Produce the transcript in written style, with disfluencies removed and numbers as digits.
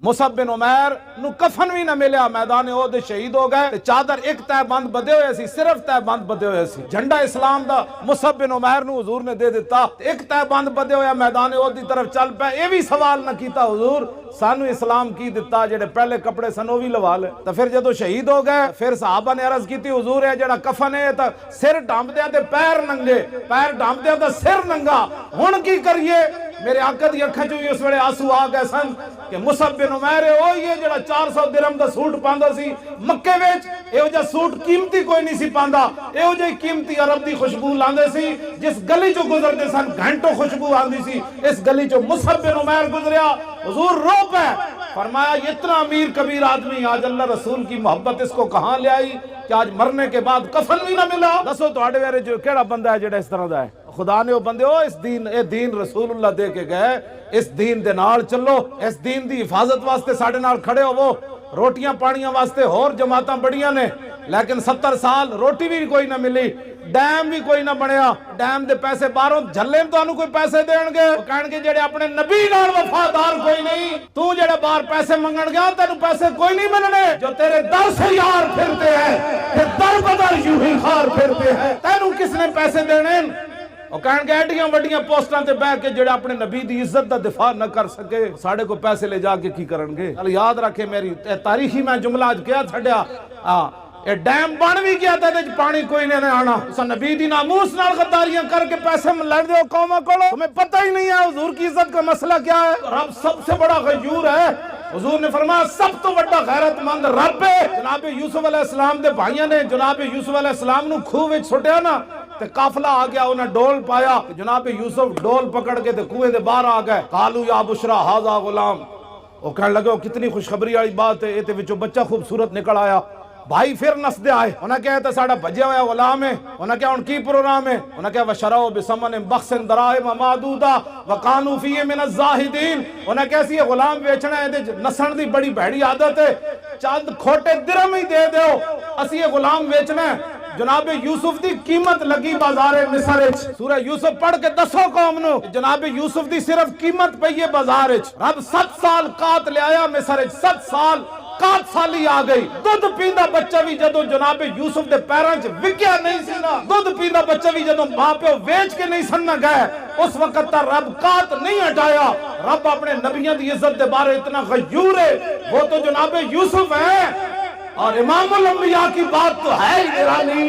مصعب بن عمیر نو کفن بھی نہ ملیا، میدان احد شہید ہو گئے، چادر ایک تہ بند بدے ہوئے سی، صرف تہ بند بدے ہوئے سی، جھنڈا اسلام دا مصعب بن عمیر نو حضور نے دے دیتا، ایک تہ بند بدے ہوئے میدان احد دی طرف چل پے، یہ بھی سوال نہ کیتا حضور سانو اسلام کی دیتا، جڑے پہلے کپڑے سن وہ بھی لوا لے۔ تو پھر جدو شہید ہو گئے پھر صحابہ نے عرض کیتی حضور ہے جڑا کفن ہے تا سر ڈھانپ دیا تے پیر ننگے، پیر ڈھانپ دیا تے سر ننگا، ہن کی کریے؟ میرے آقا دی اکھاں چوں اس ویلے آنسو آ گئے سن کہ مصعب بن عمیر وہی ہے جڑا 400 درہم دا سوٹ پاندا سی مکے وچ، ایہو جا سوٹ قیمتی کوئی نہیں سی پاندا، ایہو جی قیمتی عرب دی خوشبو لاندے سی، جس گلی چوں گزرتے سن گھنٹوں خوشبو آندی سی، اس گلی چوں مصعب بن عمیر گزریا، حضور رو پے، فرمایا اتنا امیر کبیر آدمی آج اللہ رسول کی محبت اس کو کہاں لے آئی کہ آج مرنے کے بعد کفن بھی نہ ملا۔ دسو تواڈے ویرے جو کیڑا بندہ ہے جڑا اس طرح دا ہے؟ خدا نے وہ بندے ہو اس دین، اے دین رسول اللہ دے کے گئے، اس دین دے نال چلو، اس دین دی حفاظت واسطے ساڈے نال کھڑے ہو، روٹیاں پانیاں واسطے اور جماعتاں بڑیاں نے، لیکن 70 سال روٹی بھی کوئی نہ ملی، ڈیم بھی کوئی نہ بنیا، ڈیم دے پیسے باہروں جھلے تو انہوں کوئی پیسے دین گے، وہ کہن گے جڑے اپنے نبی نال وفادار کوئی نہیں، تو جڑے باہر پیسے منگن گیا تینوں پیسے کوئی نہیں ملنے، جو تیرے در سے یار پھرتے ہیں پھر در بدر یوں ہی خار پھرتے ہیں، تینوں کس نے پیسے دینے؟ وہ کہن گے ایڈیاں وڈیاں پوسٹاں تے بیٹھ کے جڑے اپنے نبی دی عزت دا دفاع نہ کر سکے ساڑے کو پیسے لے جا کے کی کرن گے؟ چل یاد رکھے میری تاریخی میں جملہ آج کیا چھڑیا، اے ڈیم بن بھی گیا تھا پانی کوئی نہیں آنا، اس نبی دی ناموس نال غداریاں کر کے پیسے لڑ دے ہو قوموں کو، تمہیں پتہ ہی نہیں ہے حضور کی عزت کا مسئلہ کیا ہے؟ رب سب سے بڑا غیور ہے، حضور نے فرمایا سب تو بڑا غیرت مند رب ہے۔ جناب یوسف علیہ السلام دے بھائیاں نے جناب یوسف علیہ السلام نو کھوہ وچ سٹیا نا تے قافلہ آ گیا، انہیں ڈول پایا، جناب یوسف ڈول پکڑ کے تے کنویں دے باہر آ گئے، قالوا یا بشرا ھذا غلام، وہ کہنے لگے کتنی خوشخبری والی بات ہے، اے وچوں بچہ خوبصورت نکل آیا۔ بھائی پھر نسدے آئے، انہاں کہا ہے ساڑا بھجیا ہوا غلام ہے، انہاں کہا ان کی پروگرام ہے، انہاں کہا وشراؤ بسمن بخس دراہم معدودہ وقانو فیہ من الزاہدین، انہاں کہا سی یہ غلام بیچنا ہے، نسن دی بڑی بھیڑی عادت ہے، چاند کھوٹے درہم ہی دے دیو، اسی یہ غلام بیچنا ہے۔ جناب یوسف دی قیمت لگی بازار مصر وچ، سورہ یوسف پڑھ کے دسو قوم نو جناب یوسف دی صرف قیمت پئی ہے بازار وچ، رب 7 سال قات لے آیا مصر وچ، 7 سال قات سالی آ گئی، دودھ پیندا بچہ بھی جدو جناب یوسف دے پیراں وچ وکیا نہیں سی نا، دودھ پیندا بچہ بھی جدو ماں پیو ویچ کے نہیں سن گئے، اس وقت تا رب قات نہیں ہٹایا۔ رب اپنے نبیوں دی عزت دے بارے اتنا غیور ہے، وہ تو جناب یوسف ہے، اور امام الانبیاء کی بات تو ہے ہی نرالی۔